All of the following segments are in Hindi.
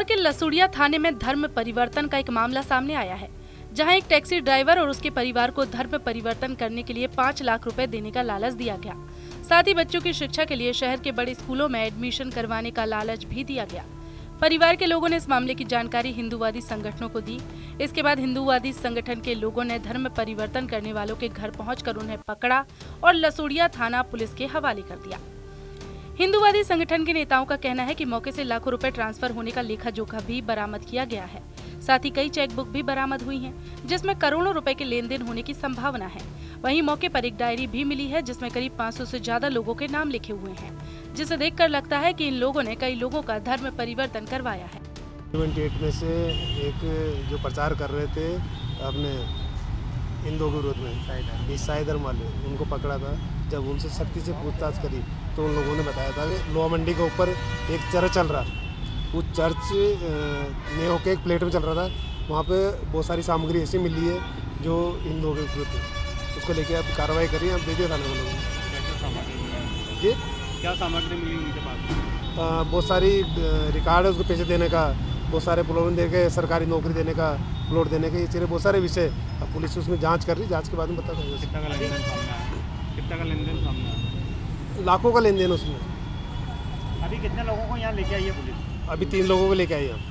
के लसुड़िया थाने में धर्म परिवर्तन का एक मामला सामने आया है, जहां एक टैक्सी ड्राइवर और उसके परिवार को धर्म परिवर्तन करने के लिए 5 लाख रुपए देने का लालच दिया गया। साथ ही बच्चों की शिक्षा के लिए शहर के बड़े स्कूलों में एडमिशन करवाने का लालच भी दिया गया। परिवार के लोगों ने इस मामले की जानकारी हिंदूवादी संगठनों को दी। इसके बाद हिंदूवादी संगठन के लोगों ने धर्म परिवर्तन करने वालों के घर पहुंचकर उन्हें पकड़ा और लसुड़िया थाना पुलिस के हवाले कर दिया। हिंदूवादी संगठन के नेताओं का कहना है कि मौके से लाखों रुपए ट्रांसफर होने का लेखा जोखा भी बरामद किया गया है। साथ ही कई चेकबुक भी बरामद हुई हैं, जिसमें करोड़ों रुपए के लेन देन होने की संभावना है। वहीं मौके पर एक डायरी भी मिली है, जिसमें करीब 500 से ज्यादा लोगों के नाम लिखे हुए हैं, जिसे देखकर लगता है कि इन लोगों ने कई लोगों का धर्म परिवर्तन करवाया है। 28 में से एक जो प्रचार कर रहे थे अपने हिंदुओं के विरोध में, ईसाई धर्म वाले, उनको पकड़ा था। जब उनसे सख्ती से पूछताछ करी तो उन लोगों ने बताया था कि लोहा मंडी के ऊपर एक चर्च चल रहा, उस चर्च में होके एक प्लेट में चल रहा था। वहाँ पे बहुत सारी सामग्री ऐसी मिली है जो हिंदुओं के विरुद्ध है। उसको लेके अब कार्रवाई करी, अब दे दिया थाने वालों को। जी, क्या सामग्री मिली उनके पास? बहुत सारी रिकॉर्ड है उसको पैसे देने का, बहुत सारे प्लॉट दे के सरकारी नौकरी देने का, प्लॉट देने के, ये चीज़ें बहुत सारे विषय। अब पुलिस उसमें जांच कर रही, जांच के बाद में बता देंगे। कितना का लेन देन सामने आया? कितना का लेन देन सामने आया? लाखों का लेन देन उसमें। अभी कितने लोगों को यहाँ लेके आई है पुलिस? अभी 3 लोगों को लेके आई हम।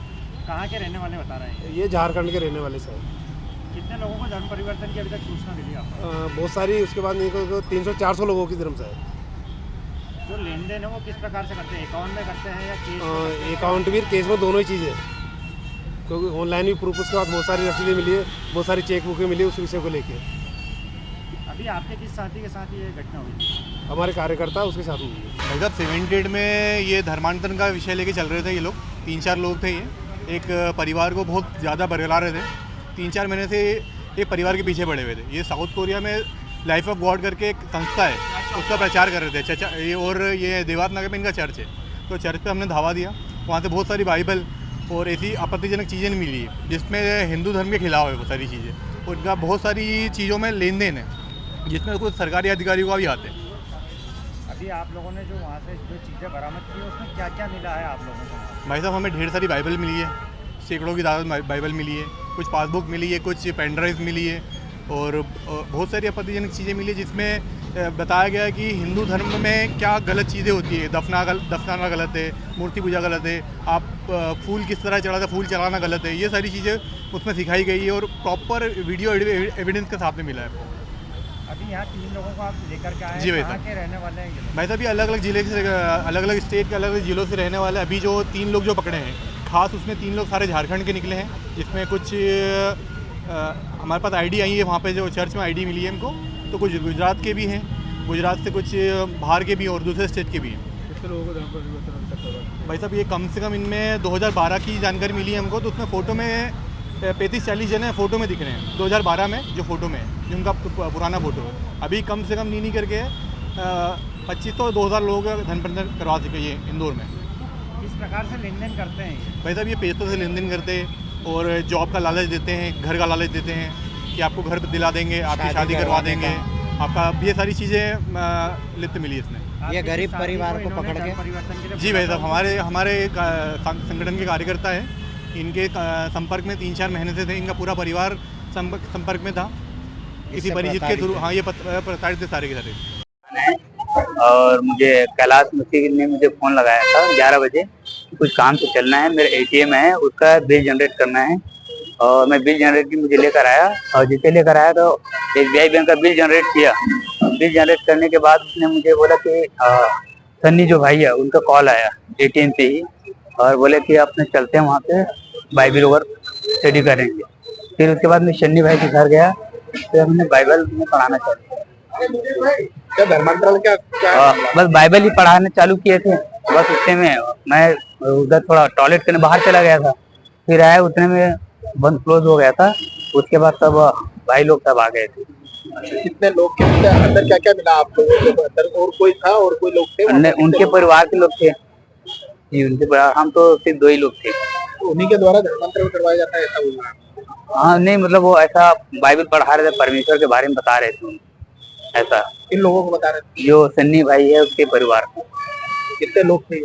कहाँ के रहने वाले बता रहे हैं? ये झारखंड के रहने वाले सर। कितने लोगों को धर्म परिवर्तन की अभी तक सूचना मिली आपको? बहुत सारी। उसके बाद 300-400 लोगों की धर्म से है। जो लेन देन है वो किस प्रकार से करते हैं? अकाउंट में करते हैं या केस? अकाउंट भी, केस में, दोनों ही चीज़ें। क्योंकि ऑनलाइन भी प्रूफ, उसके बाद बहुत सारी रसीदें मिली है, बहुत सारी चेक बुकें मिली उस विषय को लेके। अभी आपके किस साथी के साथ ये घटना हुई? हमारे कार्यकर्ता उसके साथ हुई है। भाई साहब 78 में ये धर्मांतरण का विषय लेके चल रहे थे ये लोग। 3-4 लोग थे। ये एक परिवार को बहुत ज़्यादा बरगला रहे थे। 3-4 महीने से एक परिवार के पीछे पड़े हुए थे। ये साउथ कोरिया में लाइफ ऑफ गॉड करके एक संस्था है, उसका प्रचार कर रहे थे। और ये देवात नगर में इनका चर्च है, तो चर्च पे हमने धावा दिया। वहाँ से बहुत सारी बाइबल और ऐसी आपत्तिजनक चीज़ें मिली है जिसमें हिंदू धर्म के खिलाफ है वो सारी चीज़ें। और इनका बहुत सारी चीज़ों में लेन देन है, जिसमें कुछ सरकारी अधिकारियों का भी हाथ है। अभी आप लोगों ने जो वहाँ से जो चीज़ें बरामद की उसमें क्या क्या मिला है आप लोगों को? भाई साहब हमें ढेर सारी बाइबल मिली है, सैकड़ों की तादाद बाइबल मिली है, कुछ पासबुक मिली है, कुछ पेन ड्राइव मिली है और बहुत सारी आपत्तिजनक चीज़ें मिली है, जिसमें बताया गया है कि हिंदू धर्म में क्या गलत चीज़ें होती है। दफनाना गलत है, मूर्ति पूजा गलत है, आप फूल किस तरह चढ़ाते, फूल चढ़ाना गलत है। ये सारी चीज़ें उसमें सिखाई गई है और प्रॉपर वीडियो एविडेंस के साथ में मिला है। अभी यहाँ 3 लोगों को आप लेकर के आए? जी भाई कहाँ के रहने वाले हैं ये लोग? भाई साहब ये अलग अलग जिले से, अलग अलग स्टेट के अलग अलग जिलों से रहने वाले। अभी जो 3 लोग जो पकड़े हैं, खास उसमें 3 लोग सारे झारखंड के निकले हैं, जिसमें कुछ हमारे पास आईडी आई है, वहाँ पे जो चर्च में आईडी मिली है हमको, तो कुछ गुजरात के भी हैं, गुजरात से कुछ बाहर के भी और दूसरे स्टेट के भी हैं। कितने लोगों को धर्म परिवर्तन? भाई साहब ये कम से कम इनमें 2012 की जानकारी मिली है हमको, तो उसमें फ़ोटो में 35-40 जने फ़ोटो में दिख रहे हैं। 2012 में जो फ़ोटो में है, जो उनका पुराना फ़ोटो है। अभी कम से कम नहीं करके 2500-2000 लोगों का धन परिवर्तन करवा सके ये इंदौर में। किस प्रकार से लेन देन करते हैं ये? भाई साहब ये पैसों से लेन देन करते हैं और जॉब का लालच देते हैं, घर का लालच देते हैं कि आपको घर दिला देंगे, आपकी शादी करवा देंगे, आपका ये सारी चीज़ें लिप्त मिली इसमें। ये गरीब परिवार को पकड़ के? जी भाई साहब हमारे संगठन के कार्यकर्ता हैं, इनके संपर्क में 3-4 महीने से थे। इनका पूरा परिवार संपर्क में था किसी परिचित के थ्रू। हाँ, ये प्रताड़ित थे सारे के सारे। और मुझे कैलाश मसीह ने मुझे फ़ोन लगाया था 11 बजे, कुछ काम से चलना है, मेरे ATM है उसका बिल जनरेट करना है। और मैं बिल जनरेट की मुझे लेकर आया, और जिसे लेकर आया तो SBI बैंक का बिल जनरेट किया। बिल जनरेट करने के बाद उसने मुझे बोला कि सन्नी जो भाई है उनका कॉल आया ATM से ही, और बोले कि अपने चलते हैं वहाँ पे बाइबल ओवर स्टडी करेंगे। फिर उसके बाद मैं सन्नी भाई के घर गया, फिर हमने बाइबल में पढ़ाना चालू किया। धर्मांतरण क्या? बस बाइबल ही पढ़ाने चालू किए थे। बस उतने में मैं उधर थोड़ा टॉयलेट करने बाहर चला गया था, फिर आया उतने में बंद क्लोज हो गया था। उसके बाद सब भाई लोग सब आ गए थे। कितने लोग के अंदर क्या क्या मिला आप लोगों के अंदर? और कोई था और कोई लोग थे? उनके परिवार के लोग थे जी, उनके परिवार। हम तो सिर्फ 2 ही लोग थे। उन्हीं के द्वारा धर्मांतरण करवाया जाता है, ऐसा बोल रहा है? हाँ नहीं, मतलब वो ऐसा बाइबल पढ़ा रहे थे, परमेश्वर के बारे में बता रहे थे ऐसा। इन लोगों को बता रहे थे? जो सन्नी भाई है उसके परिवार को। कितने लोग थे?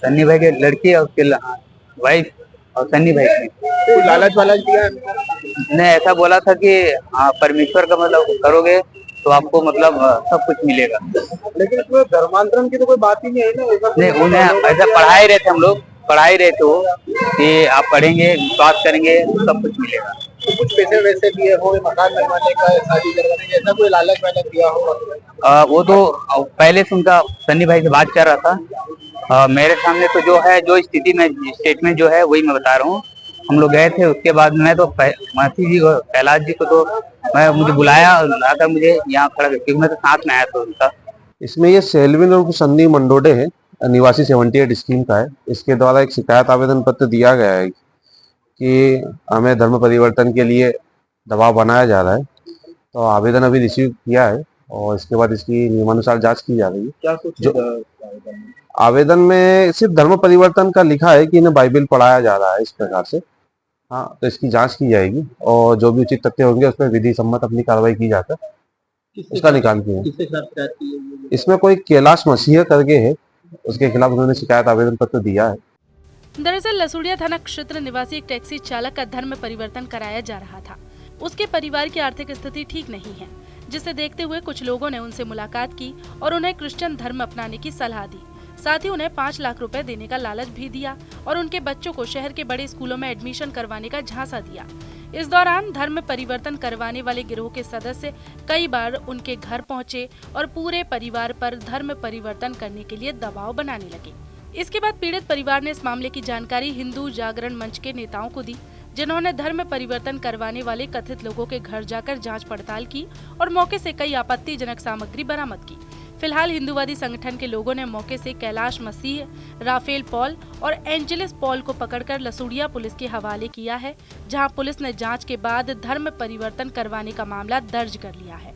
सन्नी भाई के लड़की और उसके वाइफ और सन्नी भाई ने लालच वालच दिया? ने ऐसा बोला था कि हाँ परमेश्वर का मतलब करोगे तो आपको मतलब सब कुछ मिलेगा। लेकिन इसमें धर्मांतरण की तो कोई बात ही नहीं है ना। नहीं, उन्हें ऐसा पढ़ा ही रहे थे, हम लोग पढ़ा ही रहे थे वो कि आप पढ़ेंगे, विश्वास करेंगे तो सब कुछ मिलेगा। तो कुछ पैसे वैसे दिए हो, मकान बनवाने का, शादी करवाने का, ऐसा कोई लालच वालच दिया हो? वो तो पहले से उनका सन्नी भाई से बात कर रहा था। मेरे सामने तो जो है, जो स्थिति में स्टेटमेंट जो है वही मैं बता रहा हूँ। हम लोग गए थे, उसके बाद मैं तो महर्षि जी को, कैलाश जी को तो मुझे बुलाया, लाकर मुझे यहाँ खड़ा, क्योंकि मैं तो साथ में आया था उनका। इसमें ये सेल्विन और सन्नी मंडोडे है, निवासी 78 स्कीम का है। इसके द्वारा एक शिकायत आवेदन पत्र दिया गया है कि हमें धर्म परिवर्तन के लिए दबाव बनाया जा रहा है। तो आवेदन अभी रिसीव किया है और इसके बाद इसकी नियमानुसार जांच की जा रही है। क्या कुछ जो आवेदन में सिर्फ धर्म परिवर्तन का लिखा है कि इन्हें बाइबल पढ़ाया जा रहा है इस प्रकार से। हाँ, तो इसकी जांच की जाएगी और जो भी उचित तथ्य होंगे उस पर विधि सम्मत अपनी कार्रवाई की जाकर उसका निकाल किया। इसमें कोई कैलाश मसीह करके है, उसके खिलाफ उन्होंने शिकायत आवेदन पत्र दिया है। दरअसल लसूड़िया थाना क्षेत्र निवासी एक टैक्सी चालक का धर्म परिवर्तन कराया जा रहा था। उसके परिवार की आर्थिक स्थिति ठीक नहीं है, जिसे देखते हुए कुछ लोगों ने उनसे मुलाकात की और उन्हें क्रिश्चियन धर्म अपनाने की सलाह दी। साथ ही उन्हें 5 लाख रुपए देने का लालच भी दिया और उनके बच्चों को शहर के बड़े स्कूलों में एडमिशन करवाने का झांसा दिया। इस दौरान धर्म परिवर्तन करवाने वाले गिरोह के सदस्य कई बार उनके घर पहुंचे और पूरे परिवार पर धर्म परिवर्तन करने के लिए दबाव बनाने लगे। इसके बाद पीड़ित परिवार ने इस मामले की जानकारी हिंदू जागरण मंच के नेताओं को दी, जिन्होंने धर्म परिवर्तन करवाने वाले कथित लोगों के घर जाकर जांच पड़ताल की और मौके से कई आपत्तिजनक सामग्री बरामद की। फिलहाल हिंदूवादी संगठन के लोगों ने मौके से कैलाश मसीह, राफेल पॉल और एंजेलिस पॉल को पकड़कर लसूड़िया पुलिस के हवाले किया है, जहां पुलिस ने जांच के बाद धर्म परिवर्तन करवाने का मामला दर्ज कर लिया है।